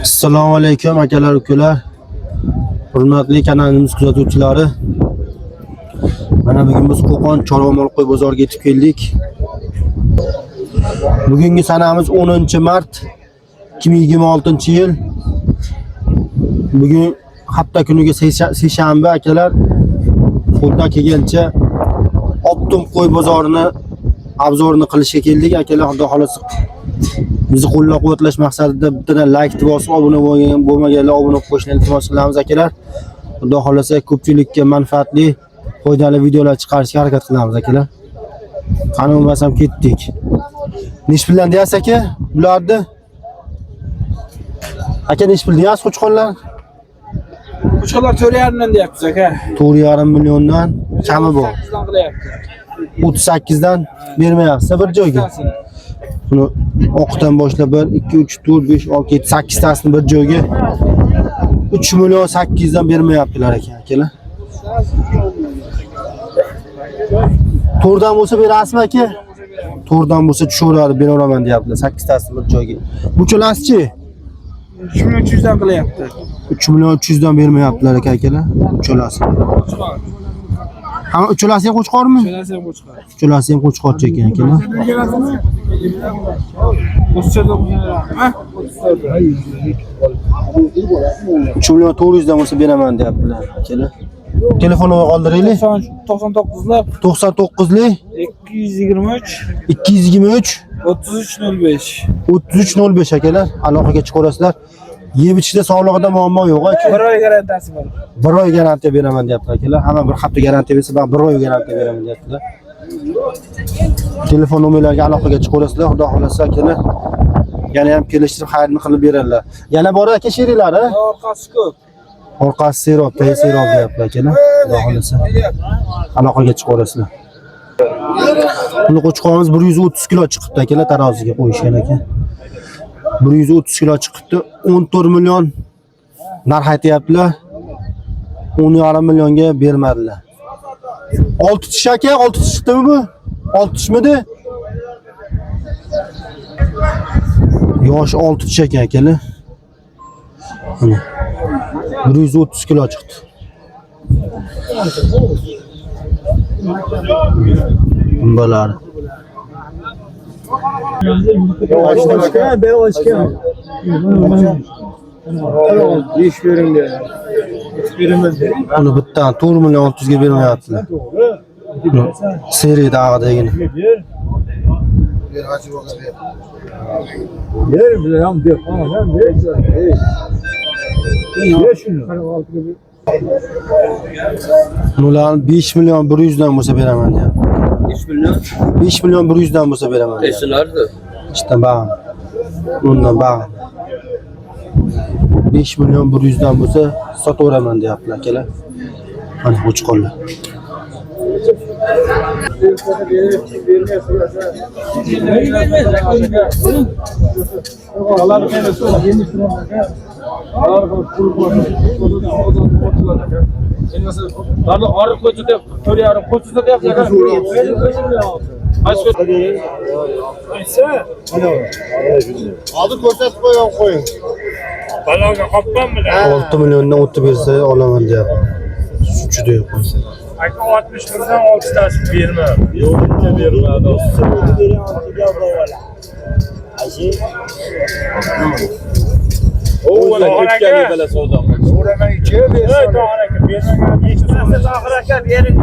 Assalomu alaykum akalar ukalar. Hurmatli kanalimiz kuzatuvchilari. Mana bugun biz Qo'qon Chorvamolqo'y bozoriga yetib keldik. Bugungi sanamiz 10-mart 2026-yil. Bugun hafta kuniga seshanba akalar. Qo'ldan kelgancha Optum qo'y bozorini obzorini qilishga keldik akalar. Xudo xolasa bizni qo'llab-quvvatlash maqsadida bittadan like bosib, obuna bo'lmaganlar obuna bo'lib qo'yishni iltimos qilamiz akalar. Xudo xolasa ko'pchilikka manfaatli, foydali videolar chiqarishga harakat qilamiz akalar. Qani bo'lmasam ketdik. Nesh bilan deyasiz aka? Bularni aka nesh pul deyasiz qo'chqonlar? Qo'chqonlar 4,5 dan deyapsiz aka. 4,5 milliondan kami bor. 38 dan bermayapsiz bir joyga. Buni o'qdan boshlab 1 2 3 4 5 6 7 8 tasini bir joyga 3 million 800 dan bermayaptilar akalar. To'rdan bo'lsa berasizmi aka? To'rdan bo'lsa tushaveradi, beraman deyaptilar 8 tasini bir joyga. Bu cho'lasichi 3 million 300 dan qilyapti. 3 million 300 dan bermayaptilar akalar. Cho'lasi. Ha, cho'lasi ham qo'chqormi? Cho'lasi ham qo'chqor. Cho'lasi ham qo'chqorchi ekan akalar. 3 million 400 dan bo'lsa beraman deyaptilar akalar. Telefonini qoldiraylik. 99lik 99lik 223 223 3305. 3305 akalar. Aloqaga chiqarasizlar. Yeb ichishda sog'lig'ida muammo yo'q aka. 1 oy garantiyasi bor. 1 oy garantiya beraman deyaptilar akalar. Hamma bir hafta garantiya bersa, men 1 oy garantiya beraman deyaptilar. Telefon nomerlariga aloqaga chiqarasizlar, xudo xolasa akalar. Yana ham kelishtirib xaridni qilib beradilar. Yana bor aka sheriklari? Orqasi ko'p. Orqasi serob, serob deyaptilar akalar. Xudo xolasa. Aloqaga chiqarasizlar. Buni qo'chqonimiz 130 kilo chiqibdi akalar, taroziga qo'yishgan ekan. 130 kilo chiqibdi. 14 million narx aytyaptilar. 10,5 millionga bermadilar. 6 tish aka, 6 tish chiqdimi bu? 6 tishmidi? Yosh 6 tish ekan akalar. Mana 130 kilo chiqdi. Bunlar. İş verin diye. Bunu bittan 4 million 600 ga bermayaptilar. Seri dağıdagini. Yer bile ham deb. Ham deb. Yer şunu. Bular 5 million 100 dan bo'lsa beraman deyapti. 5 milyon. 5 million 100 dan bo'lsa beraman. Esinardi. İşte bak. Bundan bak. 5 million 100 dan bo'lsa sotaveraman deyaptilar akalar. Mana qo'chqonlar. Aldı ko'rsatib qo'ygan qo'ying. Baloga qoppanmi? 6 milliondan o'tib bersa olaman deyapti. Shuncha deyapti. Aka 60 dan 6 tasi berma. Yo'q, bermadi. O wala ketgan bala savdo. So'ramay ichi bersa. Ey Tohir aka, bermagan eshitmasa Tohir aka bering.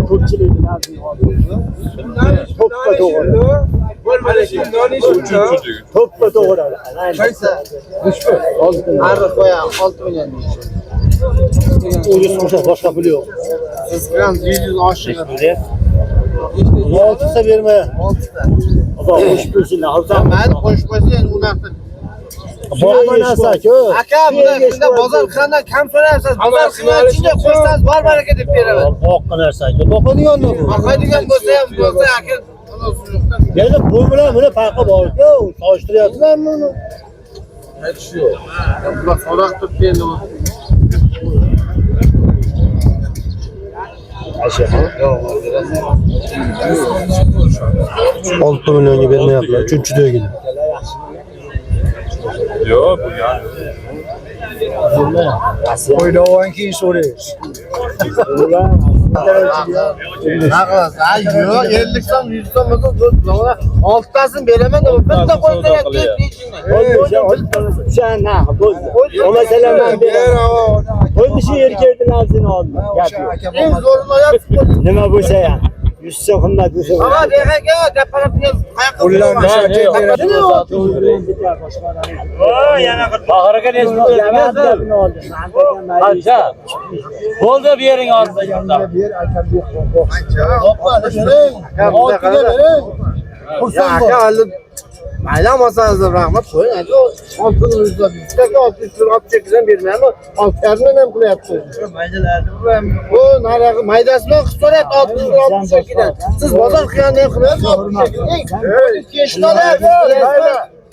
Ko'pchilikni nazariga oldi. To'ppa to'g'ri. Bo'lmadi shundan eshitdi. To'ppa to'g'ri. Qaysi? Arif qo'ya 6 million deydi. O'zi so'rasa boshqa pul yo'q. Siz bilan 100 oshiq. 6 ta berma. 6 ta. Xudo qo'shib bersin. Mayli qo'shib qo'ysa endi u narsa. Boqma narsa-ku. Aka, bunda bozor qanday kam so'rayapsiz? Bozor qilib ichida qo'ysangiz bor baraka deb beraman. Boqma narsa-ku. Boqadiganmi bu? Boqadigan bo'lsa ham bo'lsa aka. Yana bu bilan buni farqi bor-ku. Solishtiryapsizlarmi uni? Aytish yo'q. Bular so'roq turibdi endi. 6 millionga bermayaptilar. 3-chi do'gini. Yo'q, bu yani. O'ylagan keyin so'raysiz. Naqas, ay yo'q, 50 so'm, 100 so'm bo'lsa, 6tasini beraman, bitta qo'ysa ket deyishinglar. O mesele ben onun için erkeğin ağzını aldım. Eng zo'rini yapib Nima bo'lsa ham 100 so'm qimmat bo'lsa. Ama dehaka gapirib qayoqqa Ularni shakil Yana bag'riga nesbatan oldim. Qancha? Bo'ldi bu yering oldida. Mayli olmasangiz rahmat qo'ying. Aka 600 bittaga 600 olib chekizdan bermayman. 6'larni ham qilyapsiz. Bu narxi maydasi bilan qilib so'rayapti 600 olib chekidan. Siz bozor qiyonni ham qilyapsiz.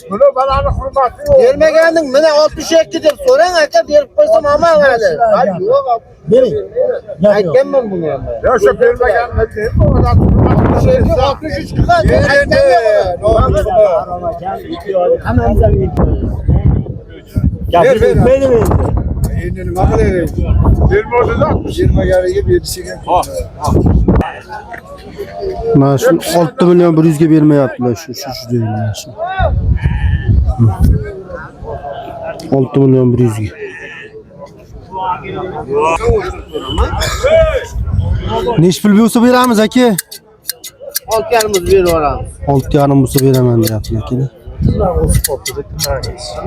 Buni balani hurmati yo'q. Bermaganing mana 62 deb so'rang aka, berib qo'ysam amal qiladi. Hay yo'q. Bering. Aytganman buni ham. Yo'sha bermaganni deb, odam 63 qilgan. Hammamizga gapirib bitmaydi endi. endi nima qilaylik? Bermodida 20 ga berishgan. Mana shu 6 million 100 ga bermayaptilar shu deyman shu. 6 million 100 ga. Nechi pul bo'lsa beramiz aka? 6,5 berib yuboramiz. 6,5 bo'lsa beraman deyaptilar aka.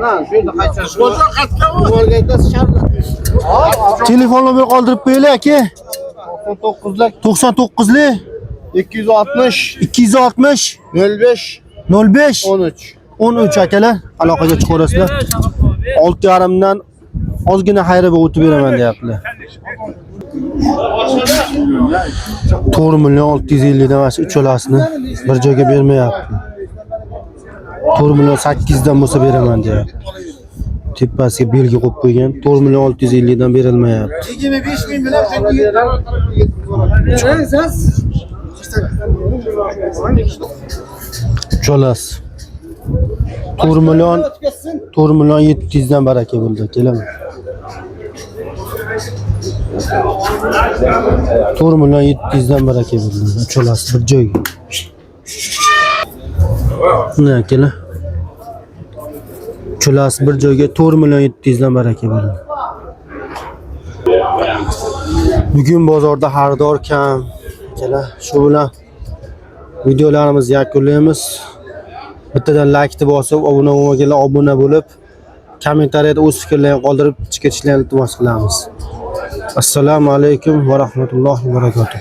Mana shu yerda qaytasiz. Bozor qatga o'rgaytasiz shartda. Telefon nomer qoldirib qo'yinglar aka. 99lik 99lik 260 260 05 05 13. 13 akalar aloqaga chiqarasizlar. 6,5 dan ozgina xayri bo'lib o'tib beraman deyaptilar. 4 million 650 dan mana shu ucholasini bir joyga bermayapti. 4 million 8 dan bo'lsa beraman deyapti. Tepasiga belgi qo'yib qo'ygan. 4 million 650 dan berilmayapti. 25 ming bilan Ucholas 4 million 700 dan baraka bo'ldi kelami. 4 million 700 dan baraka bo'ldi. Ucholas bir joyga. Ne akalar? Ucholas bir joyga 4 million 700 dan baraka bo'ldi. Bugun bozorda xaridor kam. Akalar, shu bilan videolarimizni yakunlaymiz. Bittadan like bosib, obuna bo'lmaganlar obuna bo'lib, kommentariyada o'z fikrlaringizni qoldirib chiqishlarini iltimos qilamiz. Assalomu alaykum va rahmatullohi va barakatuh.